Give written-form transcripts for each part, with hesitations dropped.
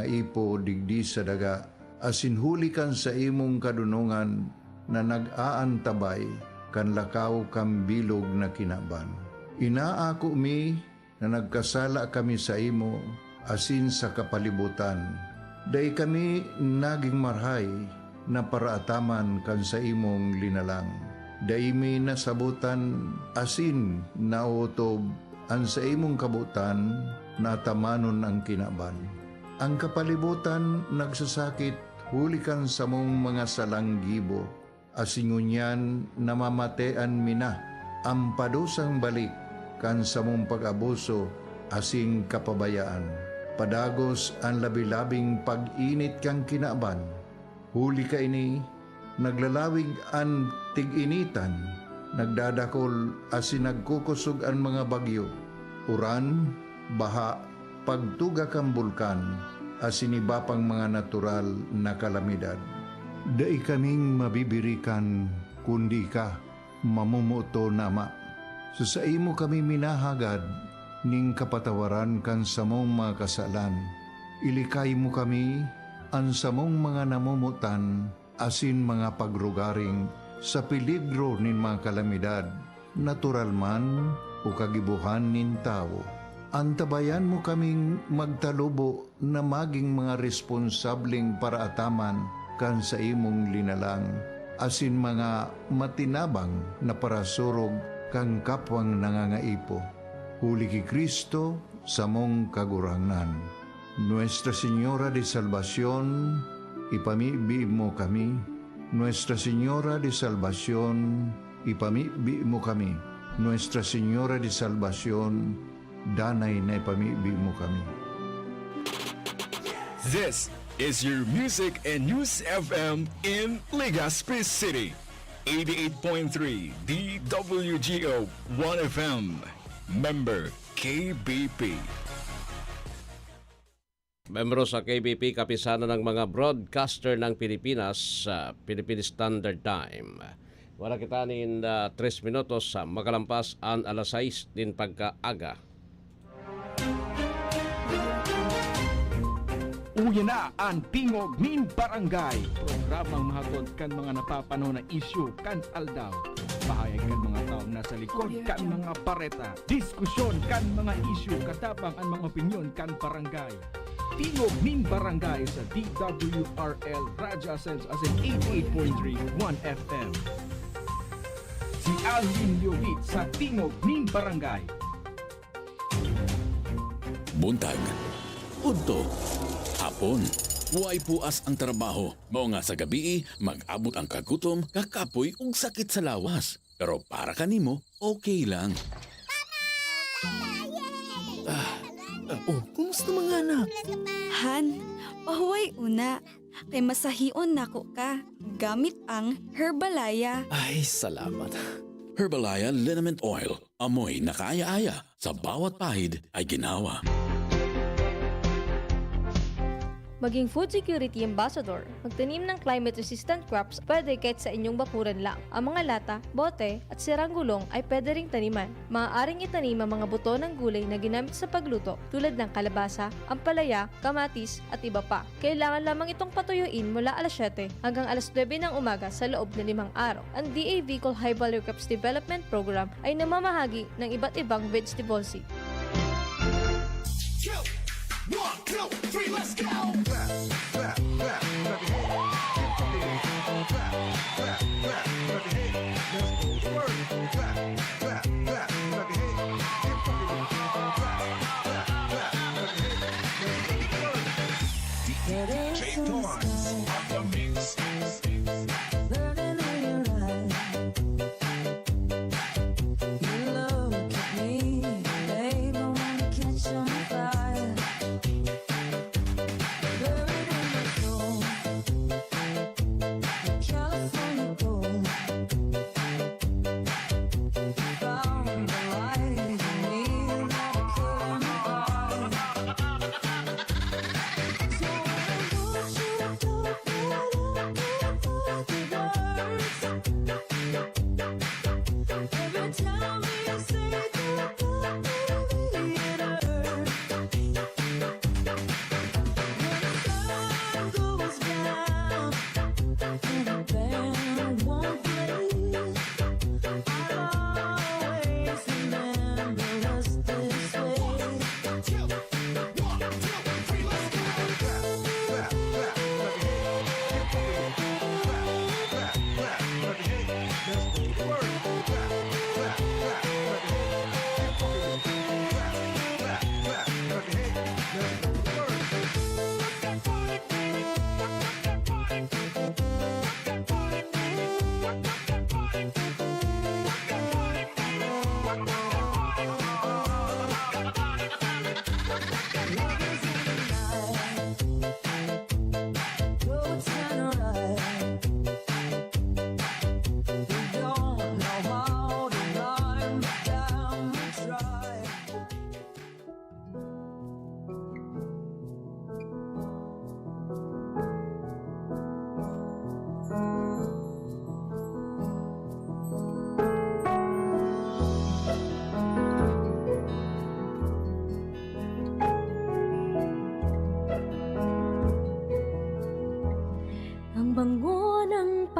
ipo digdi sa daga, asin hulikan sa imong kadunungan na nag-aantabay kan lakaw kam bilog na kinaban. Inaako mi na nagkasala kami sa imo asin sa kapalibutan. Day kami naging marhay na paraataman kan sa imong linalang. Day mi nasabutan asin nautob an sa imong kabutan na tamanon ang kinaban. Ang kapalibutan nagsasakit hulikan sa mong mga salanggibo. Asingunyan namamatean mina ang padusang balik kan sa mong pag-abuso asing kapabayaan. Padagos ang labi-labing pag-init kang kinaban. Huli ka ini, naglalawig ang tig-initan, nagdadakol asin nagkukusog ang mga bagyo. Uran, baha, pagtuga kang bulkan, asin iba pang mga natural na kalamidad. Dai kaming mabibirikan, kundi ka, mamumuto nama. Sa imo kami minahagad, ning kapatawaran kan samong mga kasalan. Ilikay mo kami, ang samong mga namumutan, asin mga pagrugaring, sa peligro nin mga kalamidad, natural man o kagibuhan nin tao. Antabayan mo kaming magtalubo na maging mga responsabling paraataman kan sa imong linalang, asin mga matinabang na parasurog kang kapwang nangangaipo. Huli ki Kristo sa mong kagurangan. Nuestra Señora de Salvación, ipamibi mo kami. Nuestra Señora de Salvación, ipamibi mo kami. Nuestra Señora de Salvación, danay na ipamibi mo kami. This is your Music and News FM in Legazpi City. 88.3 DWGO 1FM. Member KBP. Membro sa KBP, kapisanan ng mga broadcaster ng Pilipinas sa Philippine Standard Time. Wala kita nin 3 minutos sa makalampas ang alas 6 din pagkaaga. Uya na ang Tingog nin Barangay. Programang mahatod kan mga napapanaw na isyu kan aldaw. Bahayag kan mga taong nasa likod kan mga pareta. Diskusyon kan mga isyu katapang ang mga opinyon kan barangay. Tingog nin Barangay sa DWRL Radyo Ascens as in 88.3 1FM. Si Alvin Liovit sa Tingog nin Barangay. Buntag, udto, hapon, huway puas ang trabaho. Mao nga sa gabi, mag-abot ang kagutom, kakapoy ug sakit sa lawas. Pero para kanimo, okay lang. Kumusta mga anak? Han, pahuway una. Kay masahion nako ka. Gamit ang Herbalaya. Ay, salamat. Herbalaya Liniment Oil. Amoy na kaaya-aya. Sa bawat pahid ay ginawa. Maging food security ambassador. Magtanim ng climate-resistant crops pwede kahit sa inyong bakuran lang. Ang mga lata, bote at sirang gulong ay pwede ring taniman. Maaaring itanim ang mga buto ng gulay na ginamit sa pagluto tulad ng kalabasa, ampalaya, kamatis at iba pa. Kailangan lamang itong patuyuin mula alas 7 hanggang alas 9 ng umaga sa loob ng 5 araw. Ang DA Bicol High Value Crops Development Program ay namamahagi ng iba't ibang vegetable seed. 1, 2, 3, let's go!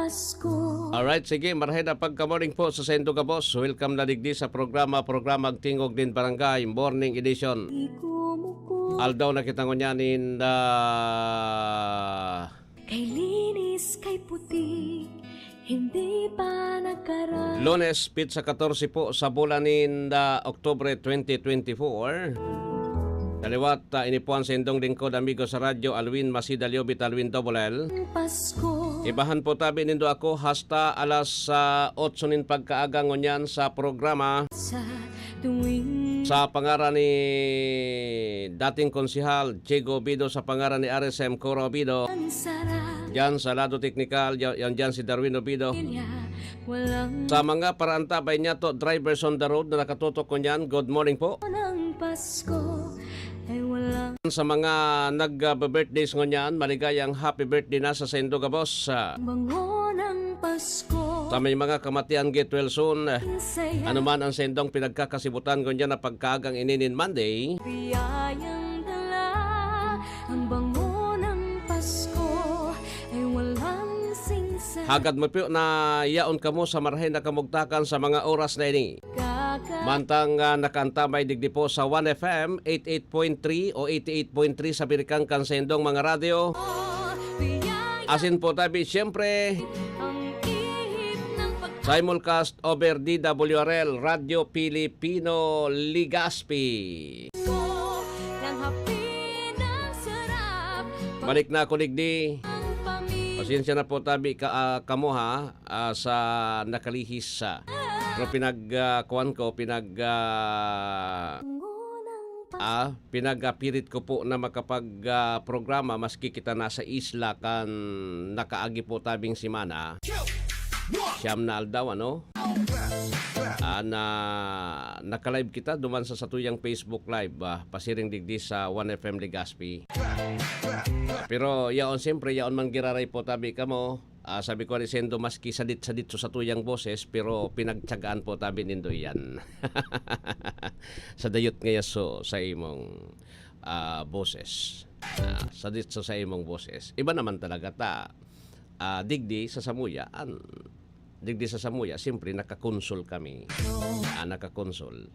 Alright, sige, marahil na pagka-morning po sa Sendo ka boss. Welcome na digdi sa programang Tingog din Barangay Morning Edition. Aldaw na kita ngunyanin Kay linis, kay puti, hindi pa nagkaroon. Lunes, pizza 14 po sa bulanin Oktubre 2024. Kaliwat, inipuan sa indong lingkod amigo sa radyo Alwin Masida Liobit Alwin Double L. Pasko, Ibahan po tabi nindo ako hasta alas 8 nin pagkaaga ngunyan sa programa sa tuwing sa pangaran ni dating konsihal Diego Bido, sa pangaran ni RSM Coro Bido. sarap Diyan sa lado teknikal, yan dyan si Darwin Obido. niya, walang Sa mga paraantabay niya to, drivers on the road na nakatutok ko niyan, good morning po. ng Pasko, ay walang Sa mga nag-birthdays ngunyan, maligayang happy birthday na sa Sendo ka boss. bango ng Pasko. Sa may mga kamatian get well soon. Saya, Ano man ang sendong pinagkakasibutan ko niya na pagkagang ininin Monday, biyayang dala, ang bango ng Pasko, ay walang singsay. hagad mo po na yaon ka mo sa marhen na kamugtakan sa mga oras na ini. Mantang nakaantamay digdi po sa 1FM 88.3 o 88.3 sa Birikang Kansendong mga radyo. Asin po tabi siyempre Ang ihip ng simulcast over DWRL Radio Pilipino Ligaspi. pagko, ng hapin ng sarap, Balik na ako digdi. ang pamilya. Pasensya na po tabi kamo ha sa nakalihis sa. Pero pinagkuan ko, pinagapirit ko po na makapag-programa maski kita nasa isla kan nakaagi po tabing simana. Siyam na aldaw, ano? Na naka-live kita duman sa satuyang Facebook Live, pasiring digdi sa 1FM Legazpi. Pero yaon siyempre, yaon man giraray po tabi ka mo. Sabi ko ni Sendo, maski sadit-sadit sa tuyang boses, pero pinagtsagaan po tabi nindo yan. Sa dayot ngaya so sa imong boses. Sadit so sa imong boses. Iba naman talaga ta. Digdi sa Samuya, siyempre nakakonsol kami. Nakakonsol.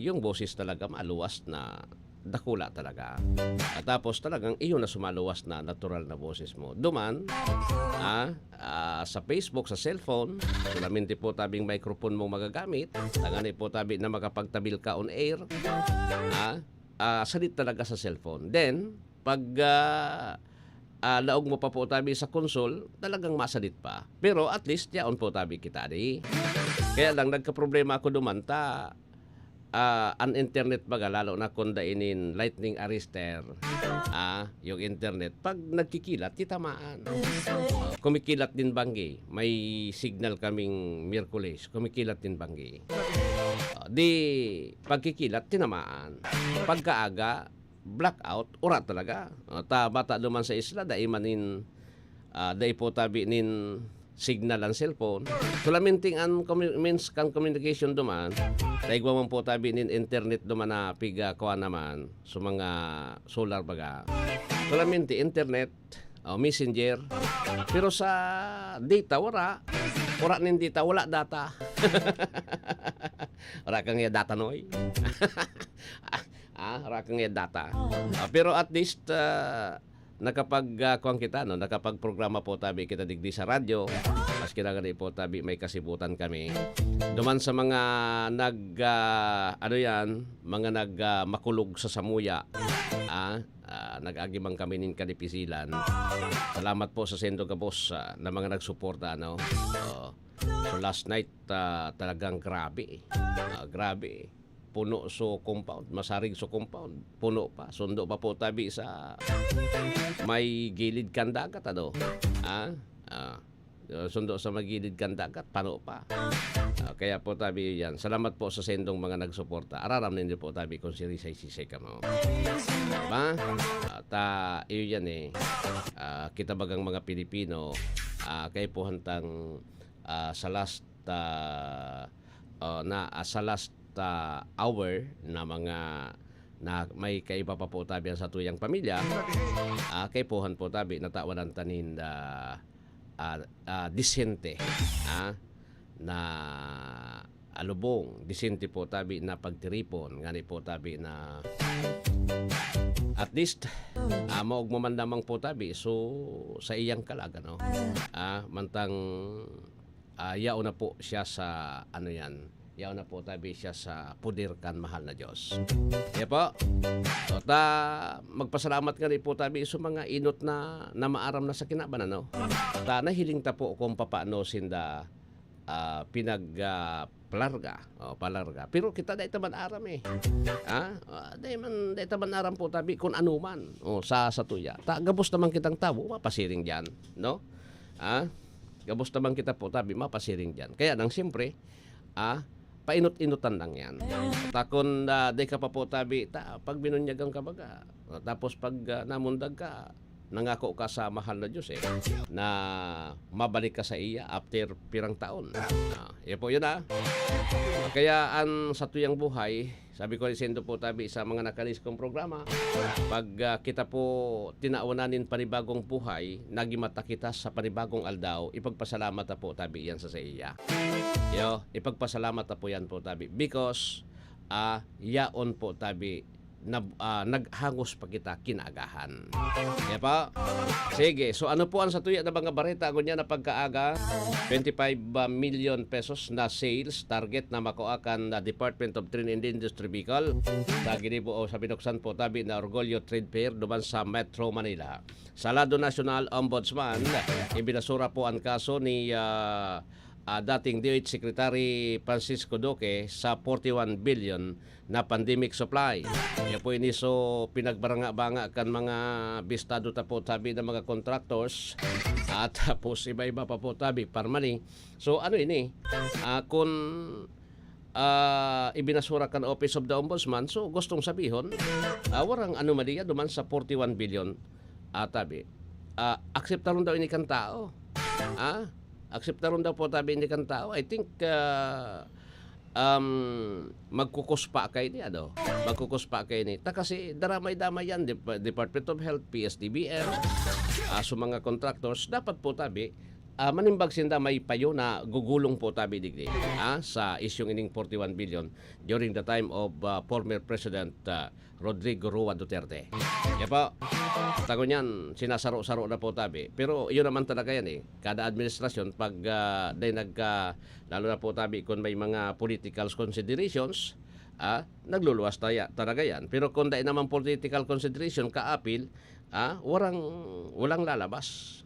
Yung boses talaga maluwas na dakula talaga. At tapos talagang iyon na sumaluwas na natural na boses mo. Duman, sa Facebook, sa cellphone, solamente po tabing microphone mo magagamit. Tangani po tabi na makapagtabil ka on air. Salit talaga sa cellphone. Then, pag laog mo pa po tabi sa console, talagang masalit pa. Pero at least, yaon po tabi kita di. Kaya lang, nagka-problema ako dumanta. Ang internet baga, lalo na kung dainin lightning arrestor, yung internet, pag nagkikilat, titamaan. Kumikilat din banggi. May signal kaming Miyerkules, kumikilat din banggi. Di, pagkikilat, tinamaan. Pagkaaga, blackout, ura talaga. Bata duman sa isla, daimanin, dai po tabi nin signal ang cellphone. Sulaminting ang means kan communication duman, daigwa man po tabi nin internet duman na piga kuha naman sa mga solar baga. Sulaminti internet, messenger, pero sa data wala nin data, wala data. Wala kang ya data noy. Wala kang ya data. Pero at least nakapag-kuang kita, no? Nakapag-programa po tabi kita digdi sa radyo. Maski na ganit po tabi may kasibutan kami. Duman sa mga makulog sa Samuya. Nag-agimang kami nin kanipisilan. Salamat po sa Sendo ka boss na mga nagsuporta, no? So last night talagang grabe. Grabe. Puno so compound, masarig so compound, puno pa, sundo pa po tabi sa may gilid kan dagat, ano? Sundo sa magilid kan dagat, pano pa. Kaya po tabi yan. Salamat po sa Sendong mga nagsuporta. Araram ninyo po tabi kung sirisay-sisay ka mo. Diba? Iyo yan eh. Kita bagang mga Pilipino, kaya po hantang sa last hour na mga na may kaiba pa po tabi sa tuyang pamilya, kay pohan po tabi natawanan tanin disente, na alubong, disente po tabi na pagtiripon, ngani po tabi na at least maog mamandamang po tabi so sa iyang kalaga, no? Mantang yao na po siya sa ano yan, yao na po tabi siya sa pudir kan mahal na Diyos. Kaya po, so, magpasalamat nga rin po tabi sa mga inot na maaram na sa kinaban, ano? Nahiling ta po kung papaano sinda palarga. Pero kita dahil taman aram eh. Dahil taman aram po tabi kung ano man. Sa tuya. Gabos naman kitang tao, mapasiring dyan. No? Gabos naman kita po tabi, mapasiring dyan. Kaya nang siyempre, painot-inutan lang yan. Takon day ka pa po tabi, pag binunyagang ka baga. Tapos pag namundag ka, nangako ka sa mahal na Diyos na mabalik ka sa iya after pirang taon. Yan po yun Kaya sa tuyang buhay, sabi ko rin po tabi sa mga nakalis kong programa, pag kita po tinaunanin panibagong buhay, nagimata kita sa panibagong aldaw, ipagpasalamat na po tabi yan sa iya. Ipagpasalamat na po yan po tabi because yaon po tabi naghangos pa kita kinagahan. Kaya pa, sige, so ano po ang sa tuya na mga bareta niya na pagkaaga 25 million pesos na sales target na makuakan na Department of Trade and Industry Bicol sa ginibo o sa binuksan po tabi na Orgulyo Trade Fair duman sa Metro Manila. Sa lado National Ombudsman, ibinasura po ang kaso ni dating DOH Secretary Francisco Duque sa 41 billion na pandemic supply. Yan po iniso pinagbaranga-banga kan mga bistado ta po tabi ng mga contractors at tapos iba-iba pa po tabi parmani. So ano ini? Kung ibinasura kan Office of the Ombudsman, so gustong sabihon, warang anomalya duman sa 41 billion tabi. Akseptaron daw ini kan tao. Akseptaron daw po tabi ini kan tao. I think magkukuspa kay ni magkukuspa kay ni kasi daramay-damay yan Department of Health, PSDBM, so mga contractors dapat po tabi manimbag sinda may payo na gugulong po tabi digdi sa isyong ining 41 billion during the time of former President Rodrigo Roa Duterte. Kaya po, tago niyan, sinasaro-saro na po tabi. Pero yun naman talaga yan kada administrasyon, pag lalo na po tabi kung may mga political considerations, nagluluwas talaga yan. Pero kung dahil naman political consideration, kaapil, walang lalabas.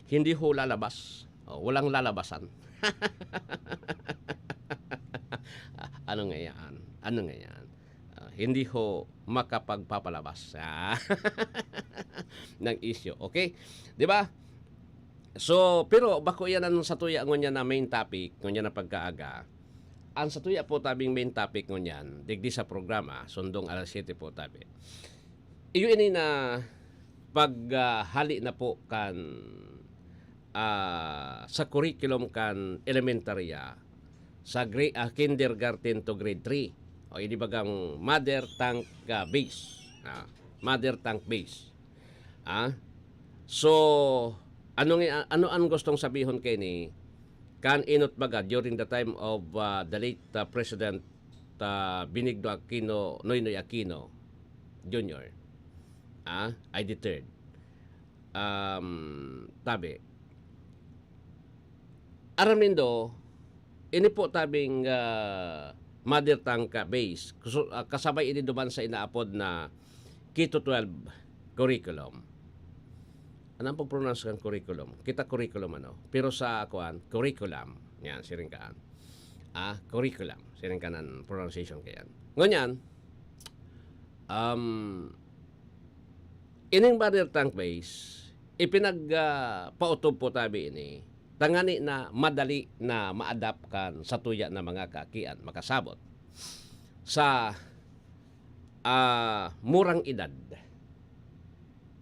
Hindi ho lalabas. Walang lalabasan. Ano nga yan? Hindi ho makapagpapalabas ng issue. Okay? Di ba? So, pero bako yan ang satuya ngunya na main topic, ngunya na pagkaaga. Ang satuya po tabing main topic ngunyan, digdi sa programa, sundong alas 7 po tabi. Iyo ini na paghali na po kan sa curriculum kan elementary sa kindergarten to grade 3. O ini bagang mother tongue base. Mother tongue base. So ano ang gustong sabihon kay ni kan inot baga during the time of the late President Benigno Aquino, Noynoy Aquino Jr. I deterred. Tabi. Aramindo ini po tabing mother tongue base. Kasabay ini duman sa inaapod na K-12 curriculum. Anong pag-pronounce kan curriculum? Kita curriculum Pero sa curriculum. Yan, siringkaan. Curriculum. Siringkaan pronunciation kayan. Ngunyan, ining mother tongue base, ipinagpautob po tabi ini, tangani na madali na ma-adapt kan sa tuya na mga kakian, makasabot sa murang edad.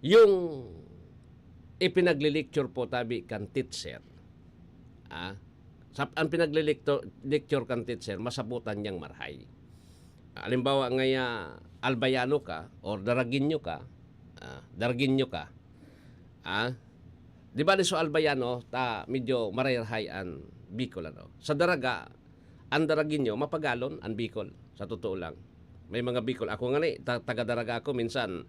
Yung ipinaglilecture po tabi kan teacher. Ang pinaglilecture kan teacher, masabutan niyang marhay. Halimbawa ngaya albayano ka or daraginyo ka, di ba so Albayano, ta medyo marayarhay an Bicol ano. Sa daraga, ang daraginyo, mapagalon ang Bicol. Sa totoo lang. May mga Bicol. Ako nga ni, taga-daraga ako minsan.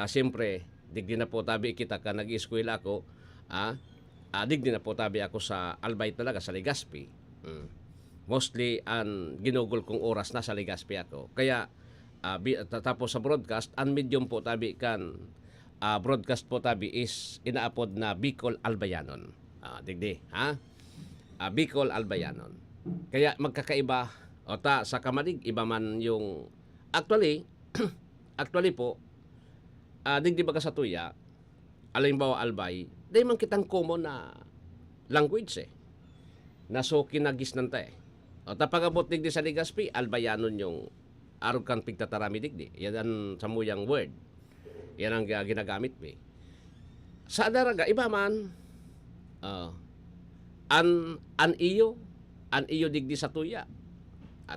Siyempre, digdi na po tabi kita ka nag-eskwela ako. Digdi na po tabi ako sa Albay talaga, sa Legazpi. Mostly, ang ginugol kong oras na sa Legazpi ako. Kaya, tapos sa broadcast, ang medium po tabi kan broadcast po tabi is inaapod na Bicol Albayanon. Digdi, ha? Bicol Albayanon. Kaya magkakaiba o sa Kamalig iba man yung actually po digdi baga sa tuya alimbawa Albay day man kitang common na language na so kinagis nanta o pagabot digdi sa Legazpi Albayanon yung arog kan pigtatarami digdi yan ang samuyang word yan ang ginagamit sa daraga iba man an iyo digdi sa tuya.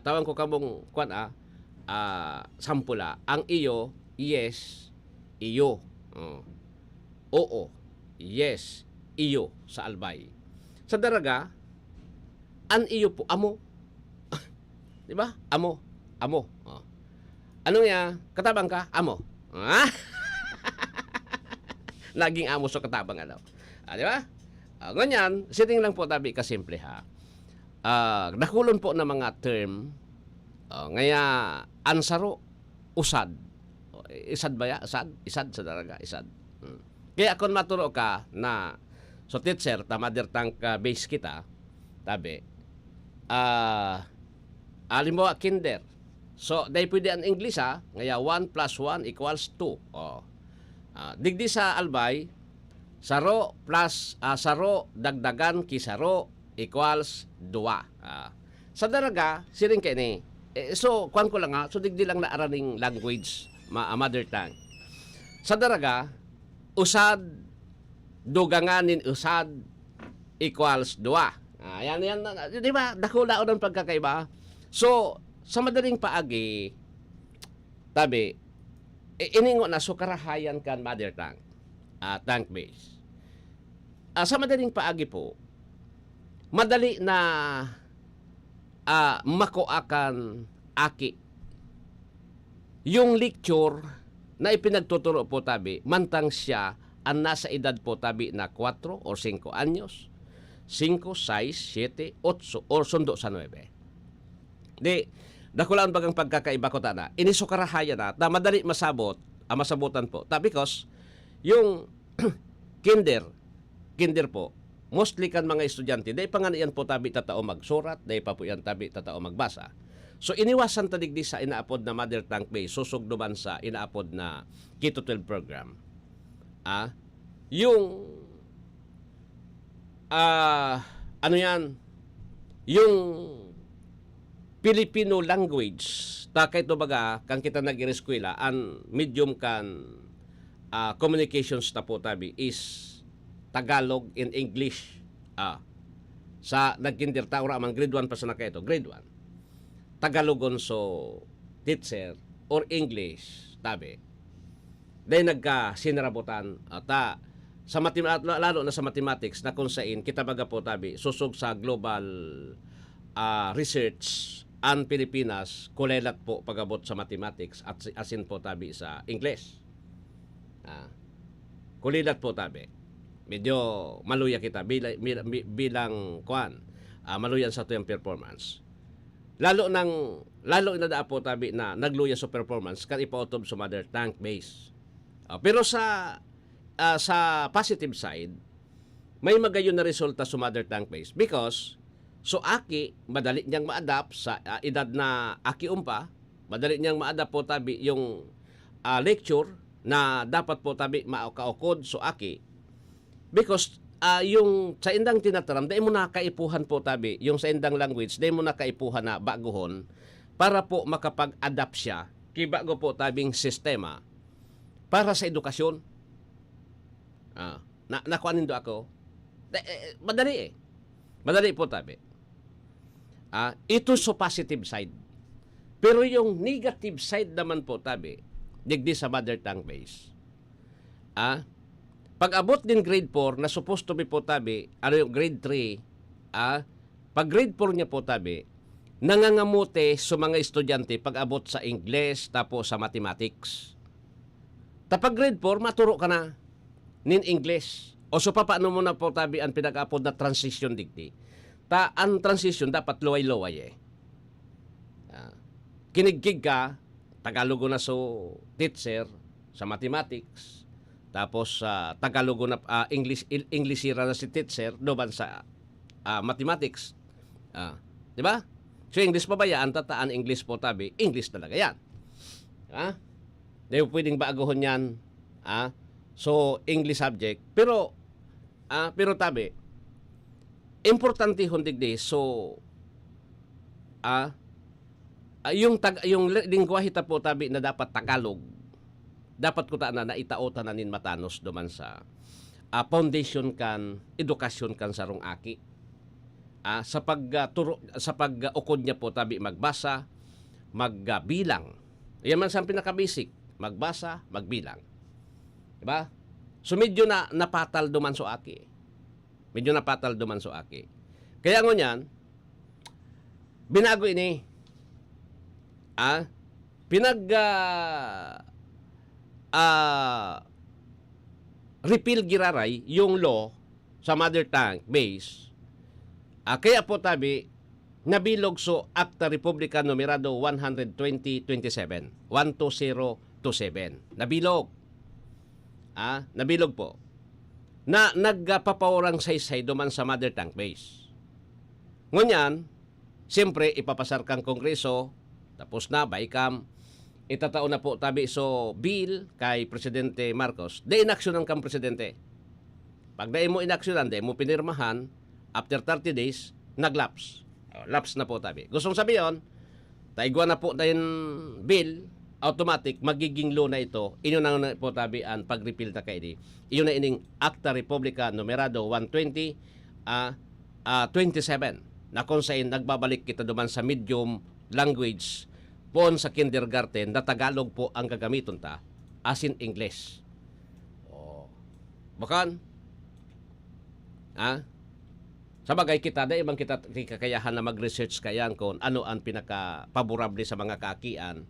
Tawan ko kamong sampula. Ang iyo, yes, iyo. Oo, yes, iyo sa Albay. Sa daraga, an iyo po, amo. Di ba? Amo. Ano nga? Katabang ka? Amo. Laging amo so katabang ano. Di ba? Ganyan, sitting lang po tabi kasimple ha. Nakulon po na mga term ngaya ansaro usad. Isad ba ya? Isad sa daraga, isad. Kaya kung maturo ka na so teacher, mother tongue base kita, tabi, alimbawa kinder. So, dahil pwede ang English ha, ngaya 1 plus 1 equals 2. Digdi sa Albay, saro plus saro dagdagan kisaro equals 2. Sa daraga, siring kayo ni. So, kuhan ko lang so digdi lang na araning language, mother tongue. Sa daraga, usad, duganganin usad, equals 2. Yan, di ba? Dakula o ng pagkakaiba. So, sa madaling paagi, tabi, iningo na so karahayan kan mother tongue, tongue base. Sa madaling paagi po, madali na makuakan aki yung lecture na ipinagtuturo po tabi mantang siya ang nasa edad po tabi na 4 or 5 anyos 5, 6, 7, 8 or sundo sa 9 dakulaan bagang pagkakaiba ko tana inisukarahayan na madali masabutan po because yung kinder po mostly kan mga estudyante, dahil pa nga yan po tabi tatao magsurat, dahil pa po yan tabi tatao magbasa. So, iniwasan tadigdi sa inaapod na mother tongue base, susugduban sa inaapod na K-12 program. Yung, yung Filipino language, takay to baga, kan kita nag-ireskwela, ang medium kan communications na po tabi is Tagalog in English. Sa nagkinder tao ramang grade 1 pa sa nakaito, grade 1. Tagalogon so teacher or English tabi. Dahil nagka-sinarabutan sa lalo na sa mathematics na kung saan kita baga po tabi susog sa global research ang Pilipinas kulelat po pagabot sa mathematics at asin po tabi sa English. Kulilat po tabi. Medyo maluya kita bilang kuan maluyan sa tuyang performance lalo na po tabi na nagluya sa performance kan ipautob sa mother tongue base pero sa positive side may magayon na resulta sa mother tongue base because so aki madali niyang ma-adapt sa edad na aki madali niyang ma-adapt po tabi yung lecture na dapat po tabi makaukod so aki because yung sa indang tinataram, dahil mo nakaipuhan po tabi, yung sa indang language, dahil mo nakaipuhan na baguhon para po makapag-adapt siya kay bago po tabing sistema para sa edukasyon. Nakuanin do ako. Madali Madali po tabi. Ito sa positive side. Pero yung negative side naman po tabi, digdi sa mother tongue base. pag abot din grade 4 na supposed to be po tabi, ano yung grade 3, pag grade 4 niya po tabi, nangangamote sa mga estudyante pag abot sa English tapos sa mathematics. Tapag grade 4, maturo ka na nin English. O so paano mo na po tabi ang pinag-apod na transition digdi. Ang transition dapat luway-luway kinigkig ka, Tagalog na so teacher sa mathematics, tapos Tagalog na Englishira na si teacher doon sa mathematics. Di ba? So English pa ba yan? Tataan English po tabi, English talaga yan. Di mo pwedeng baaguhon yan. So English subject. Pero tabi, importante hundigdi, so yung lingwahe ta po tabi na dapat Tagalog, dapat ko ta na itaota na nin matanos duman sa foundation kan, edukasyon kan sarong aki. Sa pag-ukod niya po tabi magbasa, magbilang. Yan man sa pinaka-basic, magbasa, magbilang. Diba? So medyo na napatal duman so aki. Medyo napatal duman so aki. Kaya ngunyan, binago ini. Repeal giraray yung law sa mother tongue base. Kaya po tabi, nabilog so Acta Republica Numerado 12027. 12027. Nabilog. Nabilog po. Na nagpapawarang saysay duman sa mother tongue base. Ngunyan, siyempre ipapasar kang kongreso, tapos na, baikam, itataon na po tabi so bill kay Presidente Marcos. De inaksyonan kang Presidente. Pag dahil mo inaksyonan, dahil mo pinirmahan, after 30 days, naglaps. Laps na po tabi. Gustong sabihin, taigwa na po dahil bill, automatic, magiging law na ito. Inyo na po tabi ang pag-repeal na kayo. Iyon na ining Acta Republica Numerado 12027 na kung saan nagbabalik kita duman sa medium language pon sa kindergarten na Tagalog po ang gagamiton ta as in English. Bakan? Sa bagay kita, dahil ibang kita kakayahan na mag-research kayan kung ano ang pinaka-paborable sa mga kakian.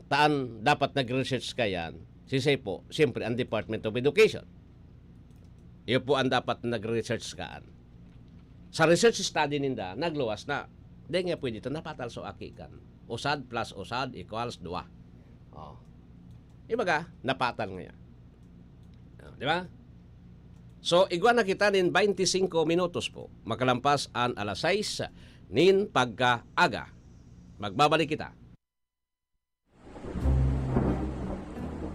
Taan dapat nag-research kayan, sisay po, siyempre ang Department of Education. Iyo po ang dapat nag-research kaan. Sa research study ninda, nagluwas na, di nga pwede ito napatal so akikan. Usad plus usad equals 2. Ibaga, napatal nga. Di ba? So, igwa na kita nin 25 minutos po. Makalampas ang alas 6 nin pagkaaga. Magbabalik kita.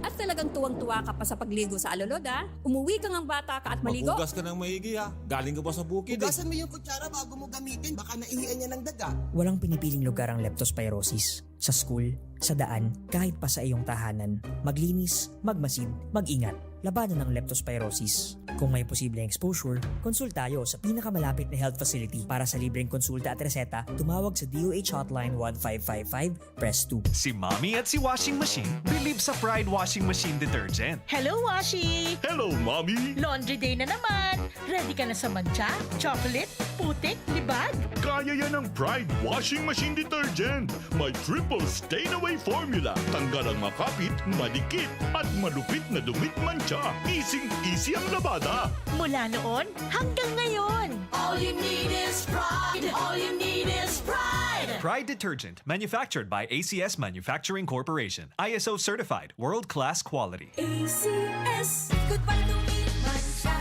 At talagang tuwang-tuwa ka pa sa pagligo sa alulod, Umuwi ka ng bata ka at maligo? Maghugas ka ng maigi, Galing ka ba sa bukid, Hugasan mo yung kutsara bago mo gamitin. Baka naihian niya ng daga. Walang pinipiling lugar ang leptospirosis. Sa school, sa daan, kahit pa sa iyong tahanan. Maglinis, magmasid, mag-ingat. Labanan ng leptospirosis. Kung may posibleng exposure, konsultayo sa pinakamalapit na health facility. Para sa libreng konsulta at reseta, tumawag sa DOH Hotline 1555, press 2. Si Mommy at si Washing Machine believe sa Pride Washing Machine Detergent. Hello, Washi! Hello, Mommy! Laundry day na naman! Ready ka na sa mancha, chocolate, putik, libag? Kaya yan ang Pride Washing Machine Detergent. May triple stain-away formula. Tanggal ang makapit, madikit, at malupit na dumit mancha. Easy ang labada. Mula noon hanggang ngayon. All you need is pride. All you need is pride. Pride Detergent, manufactured by ACS Manufacturing Corporation. ISO certified, world-class quality. ACS. Goodbye to me, mancha.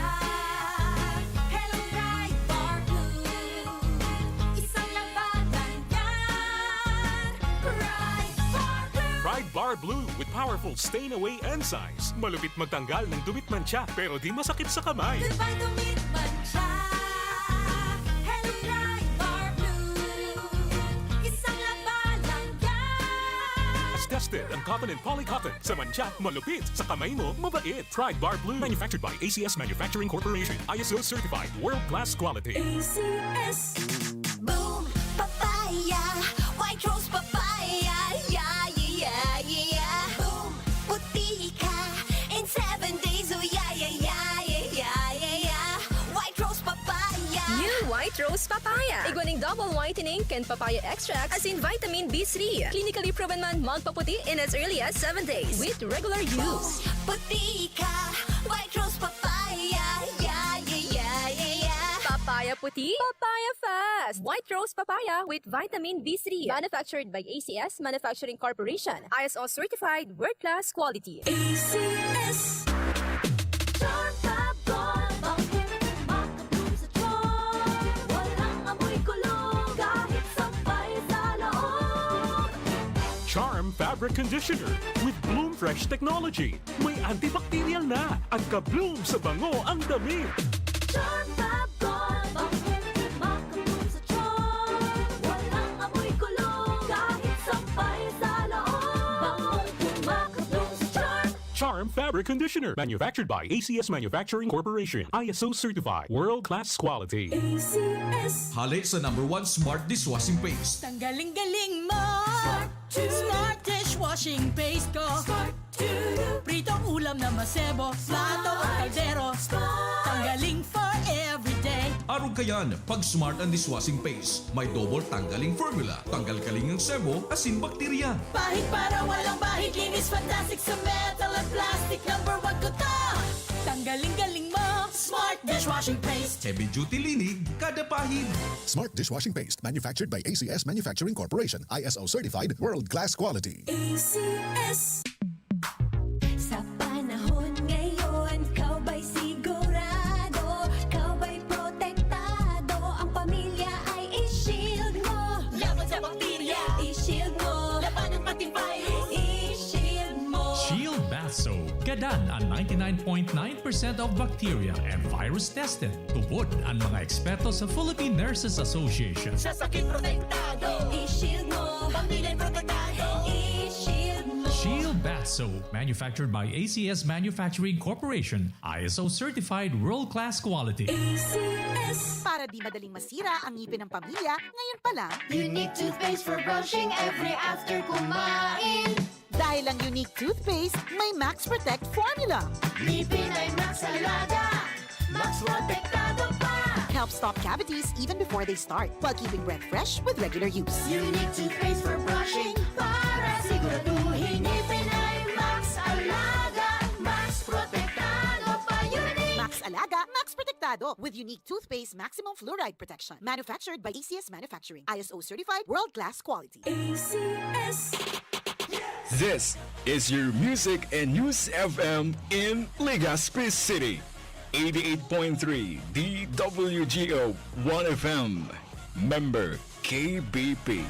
Hello, Pride Bar Blue. Isang labanan yan. Pride Bar Blue. Pride Bar Blue with powerful stain-away enzymes. Malupit magtanggal ng dumit mancha pero di masakit sa kamay. Goodbye to me, mancha. Hello, Pride Bar Blue. Isang labanan yan. As tested ang cotton and polycotton. Sa mancha, malupit. Sa kamay mo, mabait. Pride Bar Blue. Manufactured by ACS Manufacturing Corporation. ISO certified. World-class quality. ACS. Boom, papaya. White rose papaya. Yeah, yeah, yeah. Boom, puti ka. In 7 days, oh yeah, yeah, yeah. White Rose Papaya. Iguaning double whitening and papaya extract as in vitamin B3. Clinically proven man magpaputi in as early as 7 days with regular use. Puti ka, White Rose Papaya. Yeah, yeah, yeah, yeah, yeah. Papaya puti, papaya fast. White Rose Papaya with vitamin B3. Manufactured by ACS Manufacturing Corporation. ISO certified world-class quality. ACS. Charm Fab Gold. Bakit makatulong sa tiyan? Walang amoy kulong kahit sabay sa loob. Charm Fabric Conditioner with Bloom Fresh Technology. May antibacterial na at ka-bloom sa bango ang damit. Charm Fab Gold. Bakit makatulong sa tiyan? Walang amoy kulong kahit sabay sa loob. Makatulong sa Charm. Charm Fabric Conditioner. Manufactured by ACS Manufacturing Corporation. ISO certified. World-class quality. ACS. Hali sa #1 Smart Dishwashing Paste. Tanggaling-galing mo! Smart dishwashing paste ko! Pritong ulam na masebo, plato o kaldero. Tanggaling for everyday. Araw kayan, pag Smart and Dishwashing Paste, may double tanggaling formula. Tanggal kaling ng sebo, asin bakterya. Bahid para walang bahid, linis fantastic sa metal at plastic. #1 ko to! Tanggaling-galing mo! Smart dishwashing paste. Heavy duty linig, kada pahid. Smart Dishwashing Paste, manufactured by ACS Manufacturing Corporation. ISO certified, world-class quality. ACS. Sa panahon ngayon, kau ba'y sigurado? Kau ba'y protektado? Ang pamilya ay i-shield mo. Laban sa bakterya. I-shield mo. Laban ng pati virus. I-shield mo. Shield Bath Soap. Gadan ang 99.9% of bacteria and virus tested. Tubod ang mga eksperto sa Philippine Nurses Association. Sa sakit protektado. I-shield mo. Pamilya protektado. I-shield mo. Shield Bath Soap. Manufactured by ACS Manufacturing Corporation. ISO certified world-class quality. ACS. Para di madaling masira ang ngipin ng pamilya, ngayon pa lang. Unique toothpaste for brushing every after kumain. Dahil ang unique toothpaste, may Max Protect formula. Ngipin ay Max Alaga. Max Protektado pa. Helps stop cavities even before they start, while keeping breath fresh with regular use. Unique toothpaste for brushing para siguraduhin ngipin ay Max Alaga. Max Protektado pa. Unique. Max Alaga, Max Protectado with unique toothpaste maximum fluoride protection. Manufactured by ACS Manufacturing. ISO certified world-class quality. ACS. This is your Music and News FM in Legazpi City. 88.3 DWGO 1FM. Member KBP.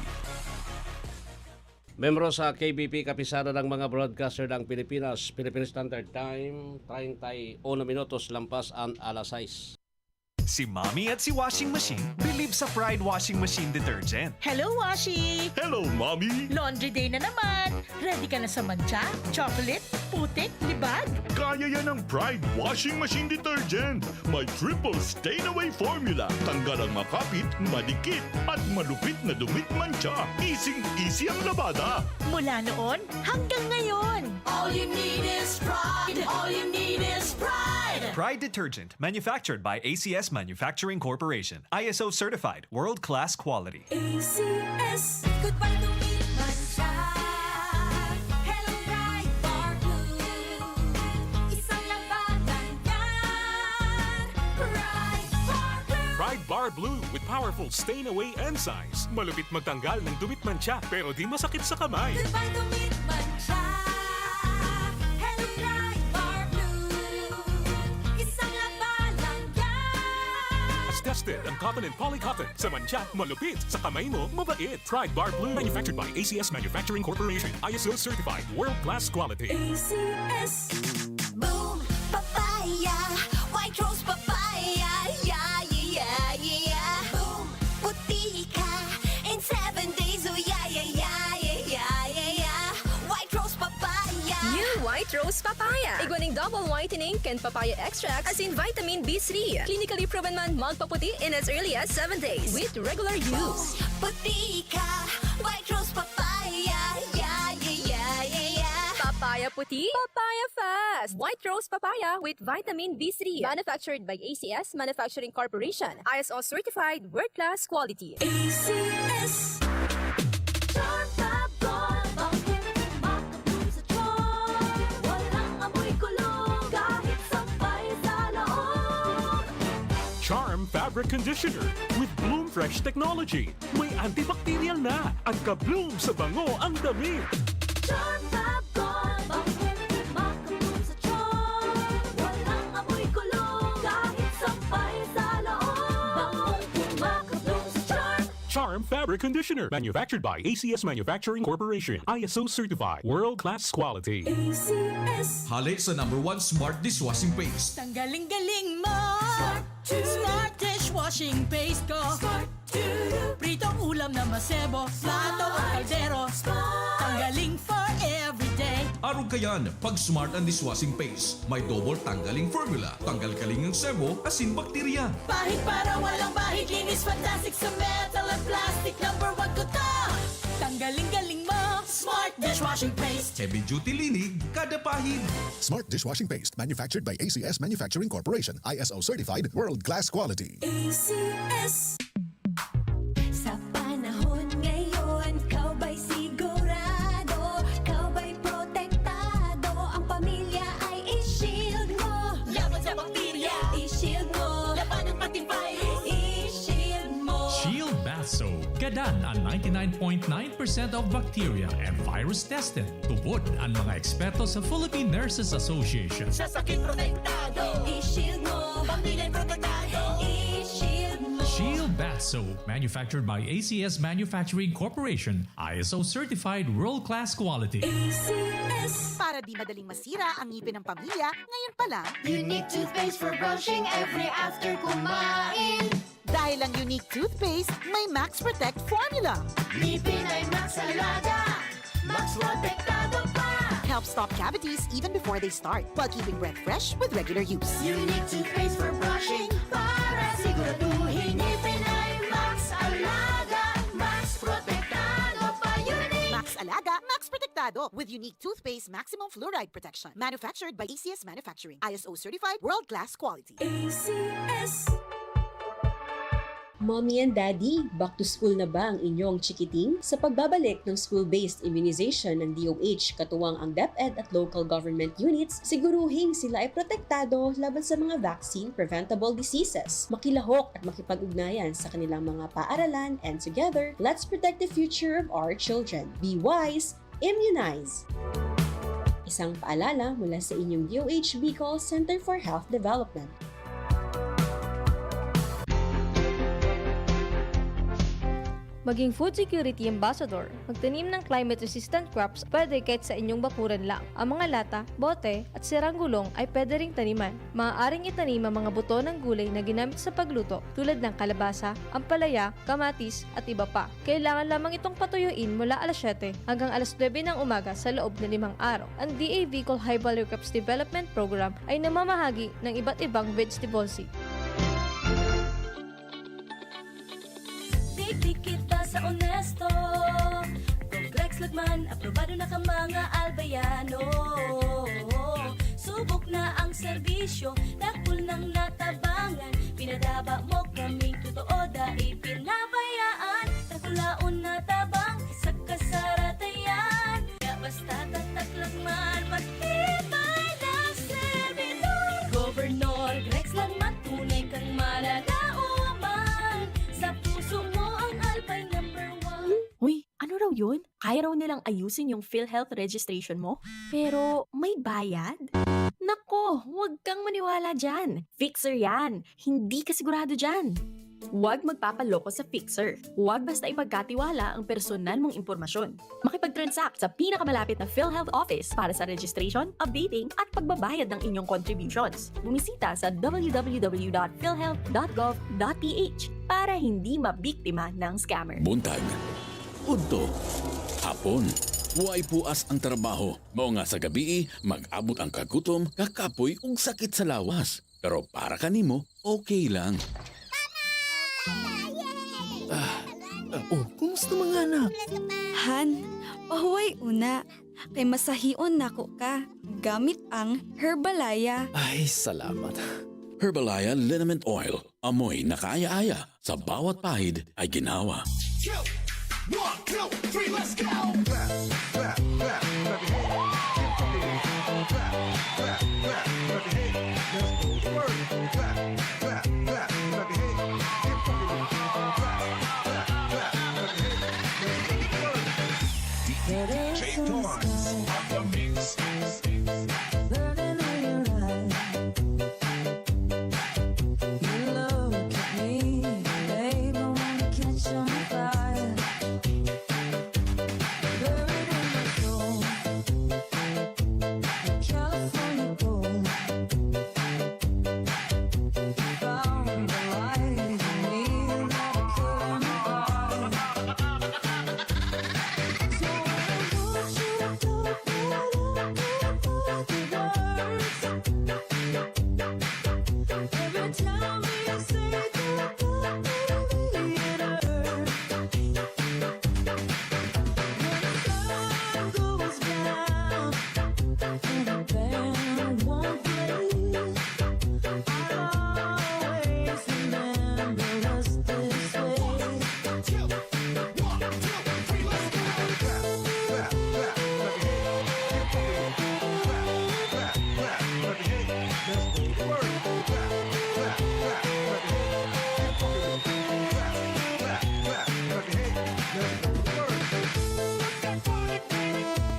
Membro sa KBP, kapisada ng mga broadcaster ng Pilipinas, Philippine Standard Time, 31 minutos lampas ang alas 6. Si Mommy at si Washing Machine believe sa Pride Washing Machine Detergent. Hello, Washi! Hello, Mommy! Laundry day na naman! Ready ka na sa mancha, chocolate, putik, libag? Kaya yan ang Pride Washing Machine Detergent. May triple stain-away formula. Tanggal ang makapit, madikit, at malupit na dumit mancha. Easy ang labada. Mula noon hanggang ngayon. All you need is pride. All you need is pride. Pride Detergent, manufactured by ACS Manufacturing Corporation. ISO certified, world-class quality. ACS. Goodbye to me, mancha. Hello, Pride Bar Blue. Isang labanan yan. Pride Bar Blue. Pride Bar Blue with powerful stain-away enzymes. Malupit magtanggal ng dumit mancha pero di masakit sa kamay. Goodbye to me, mancha. Hello, Pride Bar Blue. Isang labanan yan. As tested ang cotton and polycotton. Sa mancha, malupit. Sa kamay mo, mabait. Pride Bar Blue. Manufactured by ACS Manufacturing Corporation. ISO certified. World-class quality. ACS. Boom, papaya. White Rose Papaya. Yeah, yeah, yeah, yeah. Boom, puti ka. In 7 days, oh yeah, yeah, yeah, yeah, yeah, yeah, yeah. White Rose Papaya. New White Rose Papaya. Iguaning double whitening and papaya extract as in vitamin B3. Clinically proven man magpaputi in as early as 7 days with regular use. Puti ka. White Rose Papaya. Yeah, yeah, yeah, yeah, yeah. Papaya magpaputi? Papaya Fast! White Rose Papaya with vitamin B3. Manufactured by ACS Manufacturing Corporation. ISO certified world-class quality. ACS Charm Fab Gold Bakit makabloom sa charm? Walang amoy kulong kahit sampay sa loob. Charm Fabric Conditioner with Bloom Fresh Technology. May antibacterial na at ka-bloom sa bango ang damit. Charm Fab Gold Bakit makabloom sa charm? Walang amoy kulong kahit sampay sa loob. Bangong makabloom sa charm. Charm Fabric Conditioner. Manufactured by ACS Manufacturing Corporation. ISO certified. World-class quality. ACS Hali sa #1 Smart Dishwashing Paste. Tanggaling-galing mo Smart dishwashing paste ko Pritong ulam na masebo Plato o kaldero Tanggaling for everyday Arog kayan, pag Smart and Dishwashing Paste, may double tanggaling formula. Tanggal kaling ng sebo, asin bakterya. Bahid para walang bahid Linis fantastic sa metal at plastic #1 ko to Tanggaling-galing mo Smart dishwashing paste Heavy duty linig, kada pahid. Smart Dishwashing Paste, manufactured by ACS Manufacturing Corporation. ISO certified, world-class quality. ACS Sa panahon ngayon, kau ba'y sigurado? Kau ba'y protektado? Ang pamilya ay i-shield mo. Laban sa bakterya, i-shield mo. Laban ng pating virus, i-shield mo. Shield Bath Soap. Gadan ang 99.9% of bacteria and virus tested. Tubod ang mga eksperto sa Philippine Nurses Association. Sa sakit protektado, i-shield mo. Pamilya'y protektado, i-shield mo. Shield Bath Soap, manufactured by ACS Manufacturing Corporation. ISO certified world-class quality. ACS Para di madaling masira ang ngipin ng pamilya, ngayon pa lang, Unique toothpaste for brushing every after kumain. dahil ang unique toothpaste, may Max Protect formula. Ngipin ay Max Alaga, Max Protektado pa. Helps stop cavities even before they start, while keeping breath fresh with regular use. Unique toothpaste for brushing para siguraduhin ngipin ay Max Alaga, Max Protektado pa. Unique Max Alaga, Max Protectado with unique toothpaste maximum fluoride protection. Manufactured by ACS Manufacturing. ISO certified, world-class quality. ACS Mommy and Daddy, back to school na ba ang inyong chikiting? Sa pagbabalik ng school-based immunization ng DOH katuwang ang DepEd at local government units, siguruhing sila ay protektado laban sa mga vaccine-preventable diseases. Makilahok at makipag-ugnayan sa kanilang mga paaralan, and together, let's protect the future of our children. Be wise, immunize! Isang paalala mula sa inyong DOH Bicol Center for Health Development. Maging food security ambassador. Magtanim ng climate-resistant crops pwede kahit sa inyong bakuran lang. Ang mga lata, bote, at sirang gulong ay pwede ring taniman. Maaaring itanim ang mga buto ng gulay na ginamit sa pagluto tulad ng kalabasa, ampalaya, kamatis, at iba pa. Kailangan lamang itong patuyuin mula alas 7 hanggang alas 9 ng umaga sa loob ng 5 araw. Ang DA Bicol High Value Crops Development Program ay namamahagi ng iba't ibang vegetable seed. Tig-tig kita sa honesto Progrex Lagman, aprobado na ka mga albayano Subok na ang serbisyo, dakul ng natabangan Pinadaba mo kaming totoo dahil pinabayaan Takulaon na tabang sa kasaratayan Kaya basta tatak Lagman, matibay na servidor Governor Grex Lagman, tunay kang malalauman Sa puso mo ang Albay #1 Uy, ano raw yun? Kaya raw nilang ayusin yung PhilHealth registration mo? Pero may bayad? Nako, huwag kang maniwala dyan. Fixer yan. Hindi ka sigurado dyan. Huwag magpapaloko sa Fixer. Huwag basta ipagkatiwala ang personal mong impormasyon. Makipag-transact sa pinakamalapit na PhilHealth office para sa registration, updating, at pagbabayad ng inyong contributions. Bumisita sa www.philhealth.gov.ph para hindi mabiktima ng scammer. Buntag, udto, hapon, huway puas ang trabaho. Mao nga sa gabi, mag-abot ang kagutom, kakapoy ug sakit sa lawas. Pero para kanimo, okay lang. Han, pahuway una. kay masahion nako ka gamit ang Herbalaya. Ay, salamat. Herbalaya Liniment Oil. Amoy na kaaya-aya. Sa bawat pahid ay ginawa. 1, 2, 3, let's go!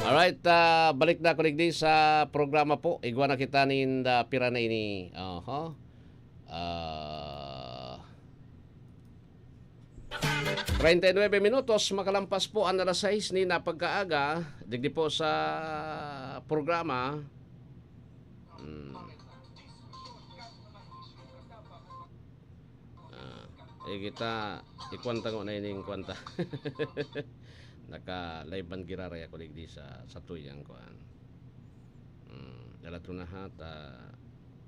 Alright, balik na kuligdi sa programa po. Igwa na kita nin pira na ini. 39 minutos makalampas po ang alas 6 ni napagkaaga. Digdi po sa programa. Kita ikwanta ko na ining kwanta. Naka-live man giraray ako digdi sa tuyang kuan. Dala tunahat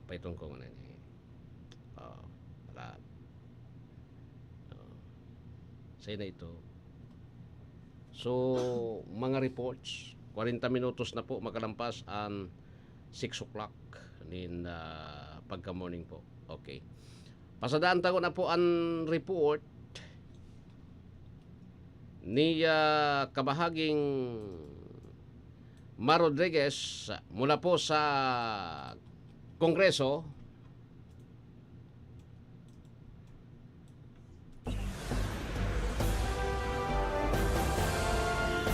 paitong ko na ni. Wala. Say na ito. So, mga reports, 40 minutos na po makalampas ang 6 o'clock nin pagka-morning po. Okay. Pasadaan tago na po ang report ni kabahaging Mar Rodriguez mula po sa Kongreso.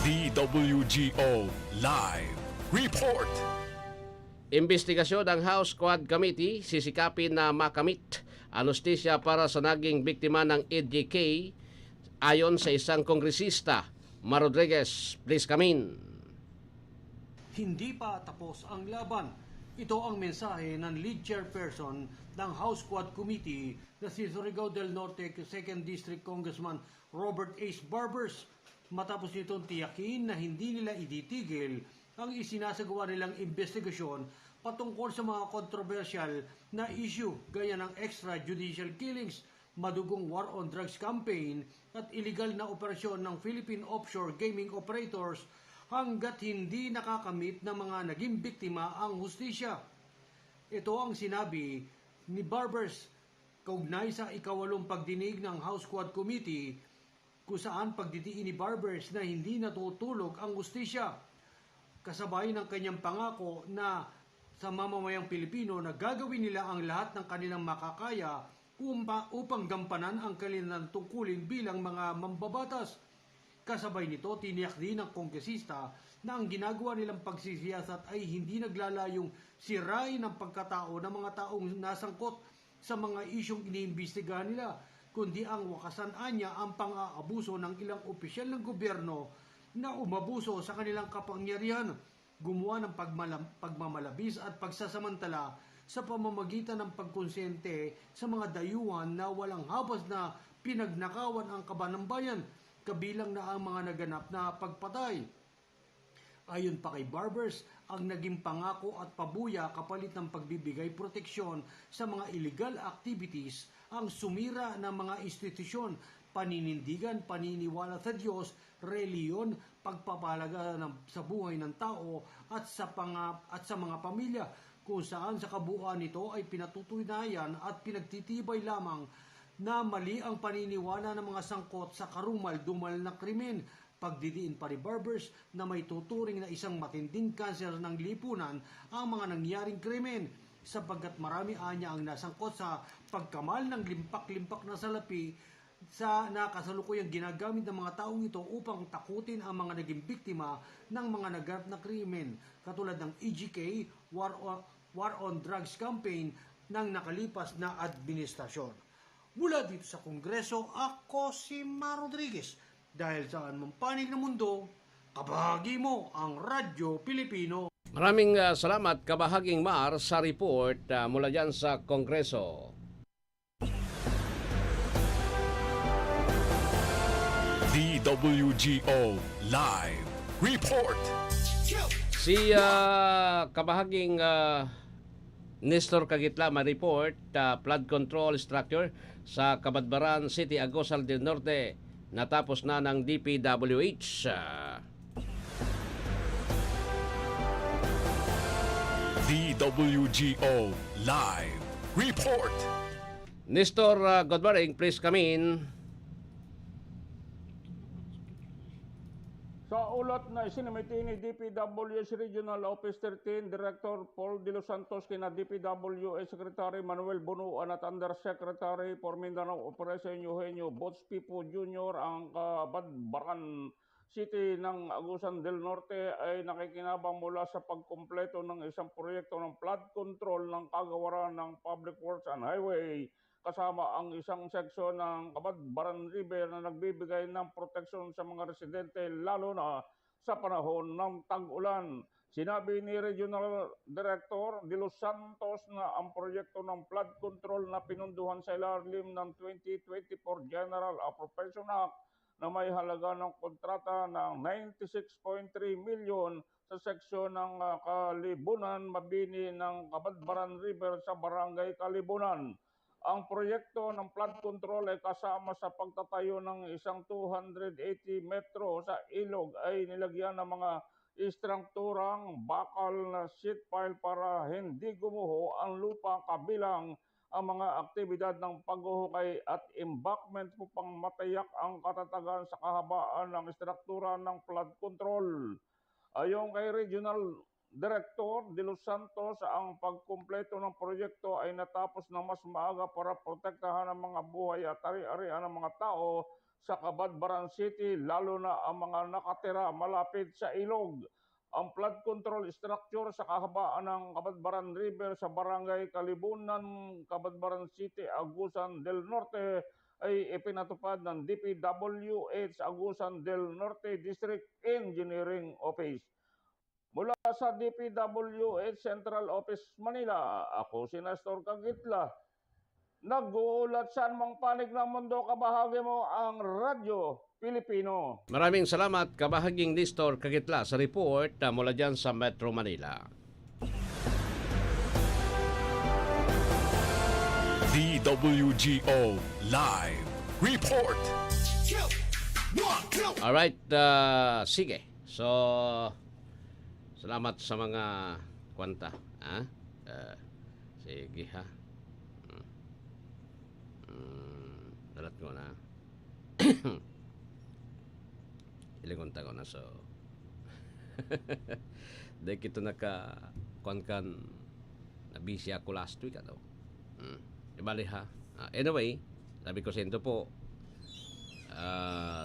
DWGO Live Report. Investigasyon ng House Quad Committee sisikapin na makamit ang hustisya para sa naging biktima ng EDK ayon sa isang kongresista. Mar Rodriguez, please come in. Hindi pa tapos ang laban. Ito ang mensahe ng lead chairperson ng House Quad Committee na si Surigao del Norte 2nd District Congressman Robert H. Barbers matapos nitong tiyakin na hindi nila iditigil ang isinasagawa nilang investigasyon patungkol sa mga kontrobersyal na issue gaya ng extrajudicial killings, madugong war on drugs campaign at illegal na operasyon ng Philippine offshore gaming operators hanggat hindi nakakamit ng mga naging biktima ang hustisya. Ito ang sinabi ni Barbers kaugnay sa ikawalong pagdinig ng House Quad Committee kung saan pagdidiin ni Barbers na hindi natutulog ang hustisya. Kasabay ng kanyang pangako na sa mamamayang Pilipino na gagawin nila ang lahat ng kanilang makakaya upang gampanan ang kanilang tungkulin bilang mga mambabatas. Kasabay nito, tiniyak din ng kongresista na ang ginagawa nilang pagsisiyasat ay hindi naglalayong sirain ang pagkatao ng mga taong nasangkot sa mga isyong iniimbestigahan nila, kundi ang wakasan anya ang pang-aabuso ng ilang opisyal ng gobyerno na umabuso sa kanilang kapangyarihan, gumawa ng pagmamalabis at pagsasamantala sa pamamagitan ng pagkonsente sa mga dayuhan na walang habas na pinagnakawan ang kaban ng bayan, kabilang na ang mga naganap na pagpatay. Ayon pa kay Barbers, ang naging pangako at pabuya kapalit ng pagbibigay proteksyon sa mga illegal activities ang sumira ng mga institusyon paninindigan, paniniwala sa Diyos, reliyon, pagpapalaga sa buhay ng tao at sa mga pamilya, kung saan sa kabuuan nito ay pinatutunayan at pinagtitibay lamang na mali ang paniniwala ng mga sangkot sa karumal-dumal na krimen. Pagdidiin pa ni Barbers na may tuturing na isang matinding kanser ng lipunan ang mga nangyaring krimen, sapagkat marami anya ang nasangkot sa pagkamal ng limpak-limpak na salapi sa nakasalukuyang ginagamit ng mga taong ito upang takutin ang mga naging biktima ng mga naganap na krimen, katulad ng EGK, War on Drugs campaign ng nakalipas na administrasyon. Mula dito sa Kongreso, ako si Ma Rodriguez. Dahil saan mang panig ng mundo, kabahagi mo ang Radyo Pilipino. Maraming salamat, Kabahaging Mar, sa report mula dyan sa Kongreso. DWGO Live Report. Si Kabahaging Nestor Kagitla ma-report flood control structure sa Cabadbaran City, Agusal del Norte natapos na ng DPWH. DWGO Live Report. Nestor, good morning. Please come in. Sa ulat na isinimiti ni DPWH Regional Office 13, Director Paul De Los Santos kina DPWH Secretary Manuel Bunuan at Undersecretary for Mindanao Operation Eugenio Botspipo Jr. ang Cabadbaran City ng Agusan del Norte ay nakikinabang mula sa pagkumpleto ng isang proyekto ng flood control ng kagawaran ng Public Works and Highway, kasama ang isang seksyon ng Cabadbaran River na nagbibigay ng proteksyon sa mga residente lalo na sa panahon ng tag-ulan. Sinabi ni Regional Director De Los Santos na ang proyekto ng flood control na pinunduhan sa ilalim ng 2024 General Appropriation Act na may halaga ng kontrata ng 96.3 milyon sa seksyon ng Kalibunan, Mabini ng Cabadbaran River sa Barangay Kalibunan. Ang proyekto ng flood control ay kasama sa pagtatayo ng isang 280 metro sa ilog ay nilagyan ng mga istrukturang bakal na sheet pile para hindi gumuho ang lupa, kabilang ang mga aktibidad ng paghuhukay at embankment upang matayak ang katatagan sa kahabaan ng istruktura ng flood control. Ayon kay Regional Director De Los Santos, ang pagkumpleto ng proyekto ay natapos na mas maaga para protektahan ang mga buhay at ari-arian ng mga tao sa Cabadbaran City, lalo na ang mga nakatira malapit sa ilog. Ang flood control structure sa kahabaan ng Cabadbaran River sa Barangay Kalibunan, Cabadbaran City, Agusan del Norte ay ipinatupad ng DPWH Agusan del Norte District Engineering Office. Mula sa DPWH Central Office Manila, ako si Nestor Kagitla. Nag-uulat saan mang panig ng mundo, kabahagi mo ang Radyo Pilipino. Maraming salamat, Kabahaging Nestor Kagitla, sa report mula dyan sa Metro Manila. DWGO Live Report. Alright, sige. So, salamat sa mga kwanta. Sige ha. Dalat ko na. Ilang kwanta ko na. So, dahil kito naka-kwan-kan na busy ako last week. Ibali ha. Anyway, sabi ko sa ito po,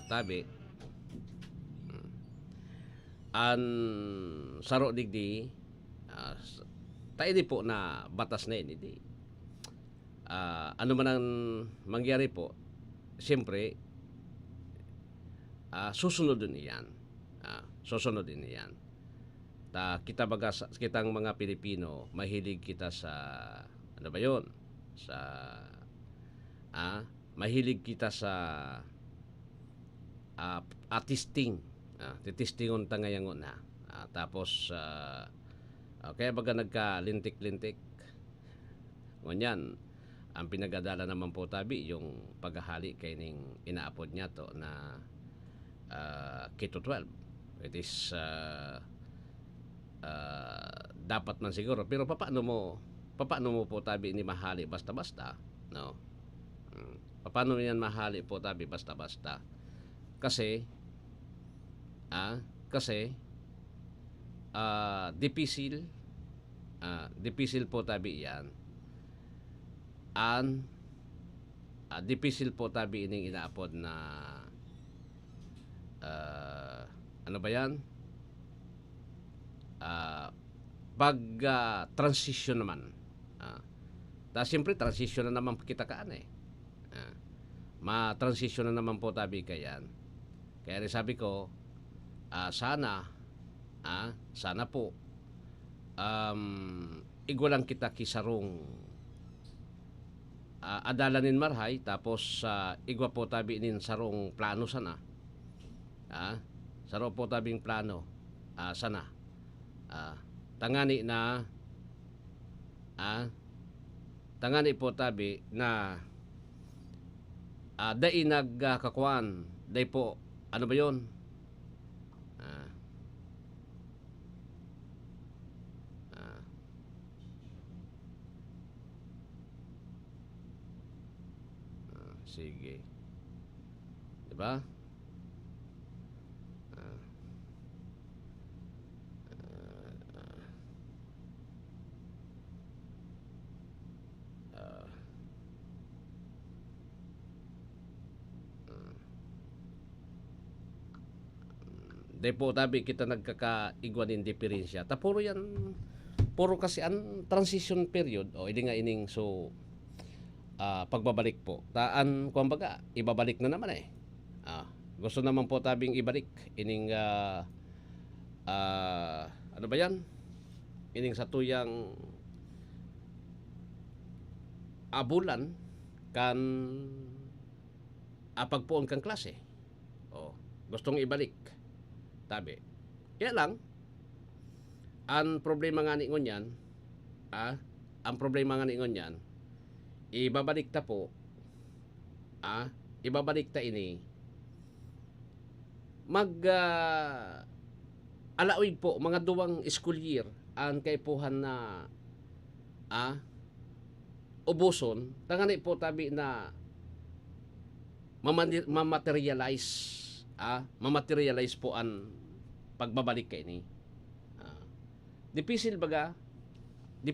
tabi, an saro digdi tayo di po na batas na yun, hindi ano man ang mangyari po, siyempre susunod din iyan, kita baga kitang mga Pilipino, mahilig kita sa ano ba yun, sa mahilig kita sa testing. Titistingon ta ngayon na. Tapos, kaya baga nagka-lintik-lintik. Ngunyan, ang pinagadala naman po tabi yung paghahali kay ning inaapod niya to na K-12. It is dapat man siguro, pero paano mo po tabi ni mahali basta-basta, no? Paano yan mahali po tabi basta-basta? Kasi dipisil po tabi yan. Dipisil po tabi ining inaapod na ano ba yan? Transition naman. Siyempre, transition na naman kita kaan eh. Ma-transition na naman po tabi kayan. Kaya rin sabi ko, sana po, igulang kita kisarong adalanin marhay, tapos igwa po tabi inin sarong plano sana. Saro po tabing plano sana. Tangani po tabi na dai nagkakuan, dai po, ano ba yun? Sige. Diba? Dahil po tabi kita nagkakaigwanin diferensya. Puro kasi ang transition period, hindi nga ining pagbabalik po. Kumbaga, ibabalik na naman eh. Gusto naman po tabing ibalik ining ano ba yan? Ining sa tuyang bulan kan pagpuon kang klase. Gustong ibalik. Tabi. Kaya lang, ang problema nga ningon yan, ibabalik ta po, ibabalik ta ini, alawig po, mga 2 school year, ang kaipuhan na, ubuson, tangani po tabi na, mamaterialize po ang pagbabalik kay ni. Dipisil baga 2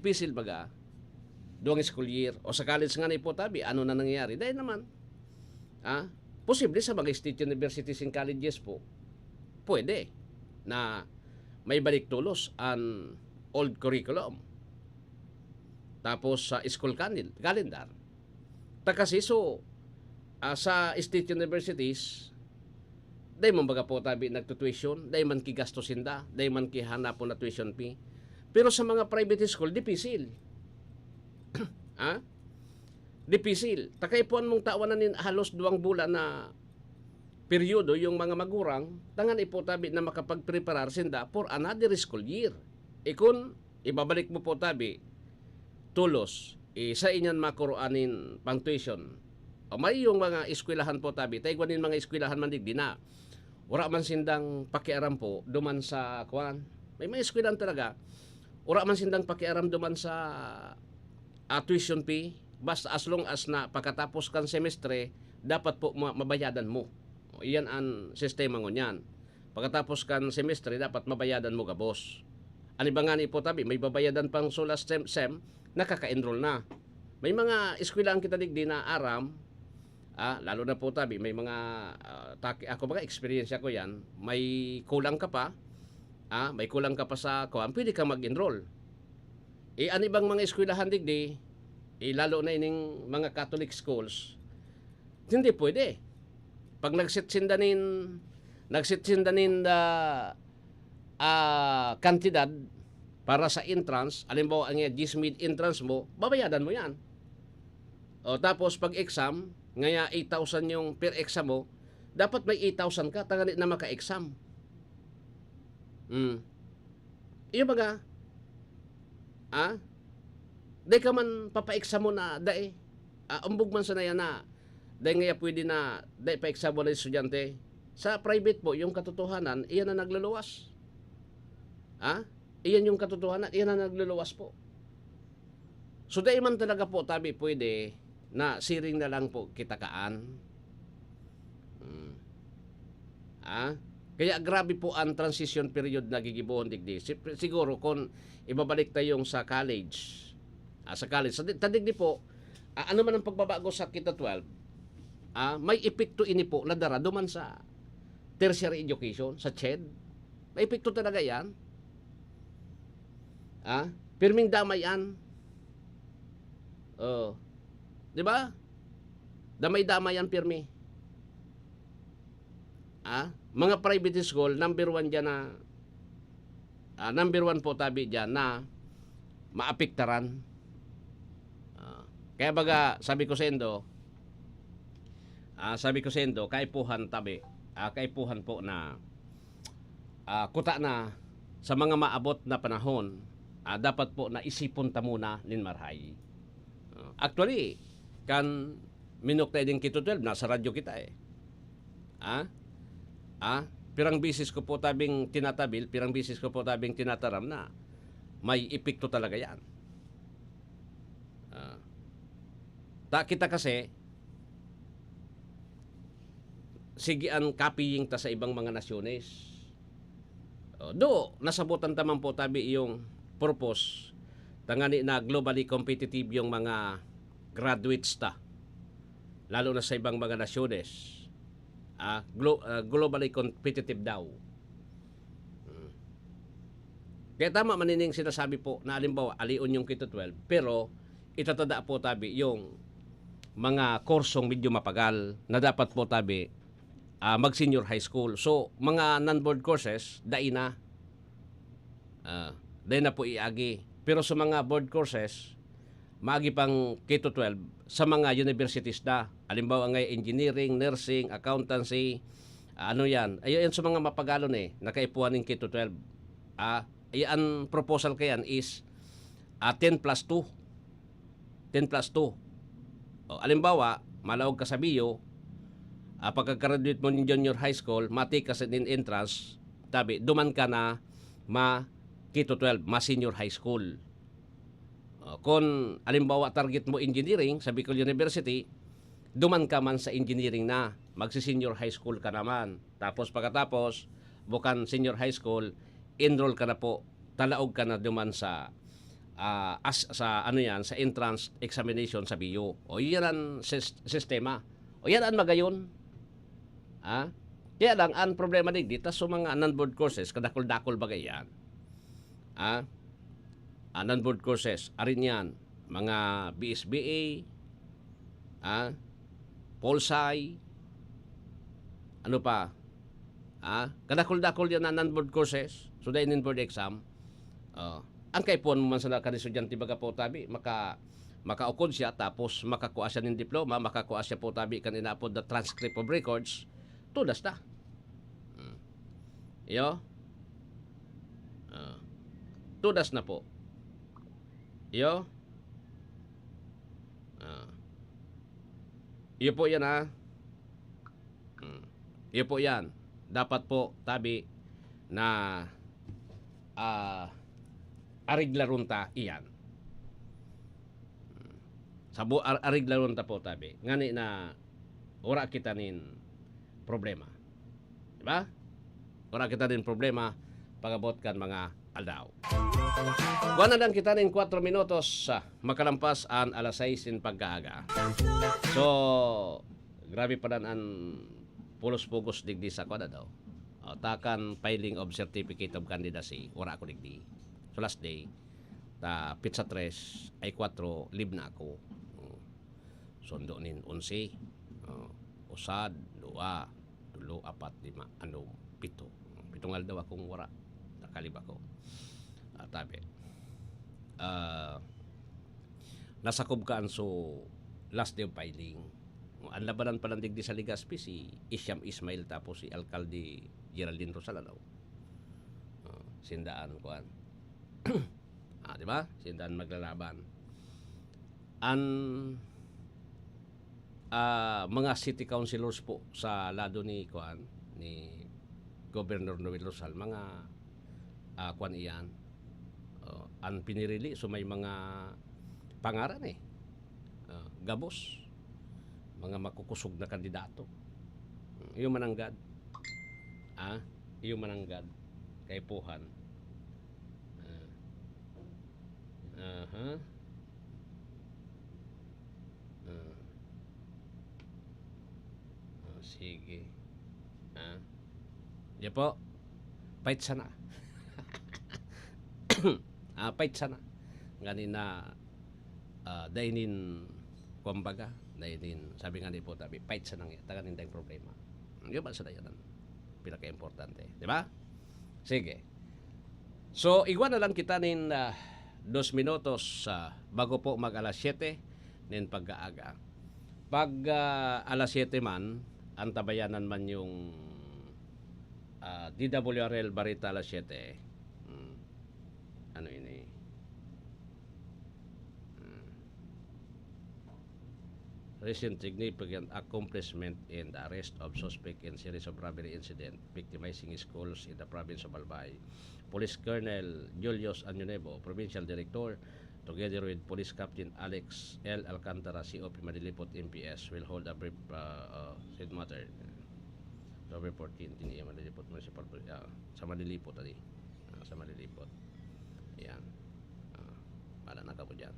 school year o sa college nga ni po tabi, ano na nangyayari? Dahil naman, posible sa mga state universities and colleges po, pwede na may balik tulos ang old curriculum. Tapos sa school calendar. Kasi sa state universities, day man baga po tabi nagtutuition, day man kigastosin da, day man kihanap po na tuition fee. Pero sa mga private school, dipisil. Dipisil. Takaipuan mong tawanan halos 2 bulan na peryodo yung mga magurang, tangan ipo tabi na makapag-preparar sinda for another school year. Kung ibabalik mo po tabi, tulos, sa inyan makuruanin pang tuition. May yung mga eskwelahan po tabi, taigwanin mga eskwelahan man digdi na. Ura man sindang pakiaram po duman sa kuan. May mga eskwelahan talaga. Ura man sindang pakiaram duman sa tuition fee. Basta as long as na pagkatapos kan semestre, dapat po mabayadan mo. Iyan ang sistema ngunyan. Pagkatapos kan semestre, dapat mabayadan mo gabos. Ani ba nga ni po tabi, may babayadan pang sulas sem, nakaka-enroll na. May mga eskwelahan kita digdi na aram, lalo na po tabi, may mga ako baga experience ko yan, may kulang ka pa, sa kuan, pwede ka mag-enroll. Ani bang mga eskwelahan digdi, lalo na ining mga Catholic schools, hindi pwede. Pag nagsitsindanin kantidad para sa entrance, alimbawa ang GSMID entrance mo, babayadan mo yan. O tapos pag exam, ngaya 8,000 yung per exam mo, dapat may 8,000 ka, tanganit na maka-exam. Iyo baga, di ka man papa-exam mo na dae, Umbog man sa na yan na, dahil nga pwede na, dahil pa eksamo na estudyante, sa private po, yung katotohanan, iyan na nagluluwas. Iyan yung katotohanan, iyan na nagluluwas po. So dahil man talaga po, tabi, pwede na siring na lang po kitakaan. Kaya grabe po ang transition period na gigibuhon digdi. Siguro kung ibabalik tayo sa college, tadigdi po, ano man ang pagbabago sa kita 12, may epekto ini po na dara duman sa tertiary education, sa CHED. May epekto talaga yan. Pirming damay yan. Di ba? Damay-damay yan pirmi. Mga private school, number 1 dyan na number 1 po tabi dyan na maapektaran. Kaya baga, sabi ko sendo, kaipuhan tabi, kaipuhan po na kuta na sa mga maabot na panahon, dapat po na isipon ta muna nin marhay. Actually, kan minok tayo din kito 12, nasa radyo kita pirang bisis ko po tabing tinatabil, pirang bisis ko po tabing tinataram na may epekto talaga yan. Kita kasi sigian copying ta sa ibang mga nasyones. Nasabutan taman po tabi yung purpose tangani na globally competitive yung mga graduates ta. Lalo na sa ibang mga nasyones. Globally competitive daw. Kaya tama manining sinasabi po na alimbawa aliun yung Kito 12, pero itatada po tabi yung mga kursong medyo mapagal na dapat po tabi mag-senior high school. So, mga non-board courses, dai na po iagi. Pero sa mga board courses, maagi pang Kito 12 sa mga universities na. Halimbawa ngay engineering, nursing, accountancy, yan. Ayun sa mga mapagalo nakaipuan ng Kito 12. Ang proposal kayan is 10 plus 2. 10 plus 2. Halimbawa, malawag ka sa bio, pagka-graduate mo ng junior high school, mati ka sa entrance, tabi, duman ka na Kito 12, senior high school. Kung halimbawa target mo engineering sa Bicol University, duman ka man sa engineering na, magsi-senior high school ka naman. Tapos pagkatapos, bukan senior high school, enroll ka na po, talaog ka na duman sa sa entrance examination sa BU. Yan ang sistema. Yan ang magayon. Kaya lang ang problema dito sa mga non-board courses, kadakol-dakol bagay yan. Non-board courses, arin yan, mga BSBA, Polsci, ano pa, kadakol-dakol yan na non-board courses, so dahil in-board exam, ang kaipon mo man sa kanistudyante baga po tabi, makaukod siya, tapos makakuha siya ng diploma, makakuha siya po tabi kanina po the transcript of records, tudas na. Tudas na po. Iyo po yan Iyo po yan. Dapat po tabi na ariglarunta iyan. Ariglarunta po tabi. Ngani na ora kita nin problema. Diba? Ora kita nin problema pagabot kan mga aldaw. Buwan na lang kita nin 4 minutos makalampas an alas 6 in pagkaaga. So, grabe pa dan ang pulos-pugos digdi sa kwada daw. Takan filing of certificate of candidacy, ora ako digdi. So last day, pizza 3 ay 4, live na ako. Sundo nin 11, usad, 2, 3, 4, 5, 7. Pitungal daw akong wara. Nakalib ako. Tabi. Nasakob kaan so last day of filing. Ang labanan pa lang digdi sa Legazpi si Isyam Ismail tapos si Alcalde Geraldine Rosala daw. Sindaan kuan. Di ba? Sindaan maglalaban. mga city councilors po sa lado ni Governor Noel Rosal, mga kuan iyan, ang pinirili, so may mga pangaran gabos, mga makukusog na kandidato. Iyo mananggad. Iyo mananggad kay Puhan. Sige. Di po. Pait sana. Pait sana. Ganina dainin kumbaga, dainin sabi nga ni po tabi, pait sana nga taganin tayong problema. Yung ba sa dayanan? Pinaka-importante, di ba? Sige. So, igwan na lang kita nin 2 minutos bago po mag alas 7 nin pag-aaga. Pag alas 7 man, ang tabayanan man yung DWRL Barita alas 7. Ano ini? Recent significant accomplishment in the arrest of suspect in series of robbery incident victimizing schools in the province of Albay. Police Colonel Julius Anyunevo, Provincial Director, together with Police Captain Alex L. Alcantara, COP Manilipot MPS, will hold a brief said matter. October 14, tiniya Manilipot Municipal sa Manilipot tadi. Sa Manilipot. Yan. Wala na ka po dyan.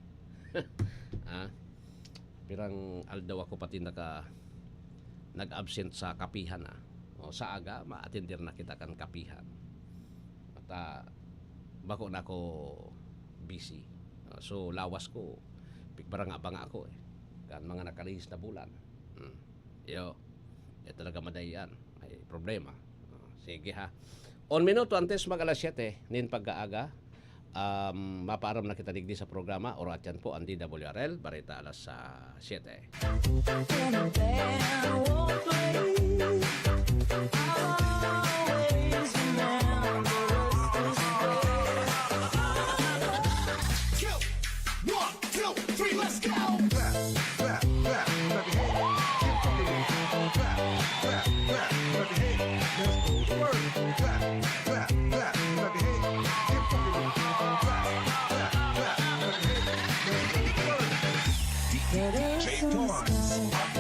Pirang aldaw ako pati nag-absent sa kapihan o sa aga ma-atender na kita kan kapihan at bako na ako busy, so lawas ko pikbarang abang ako kan mga nakalihis na bulan. Yo talaga madayan may problema. Sige ha, 1 minuto antes mag alas 7 nin pag-aaga. Mapaaram na kita digdi sa programa oras yan po ang DWRL Barita alas 7. DJ Torrance.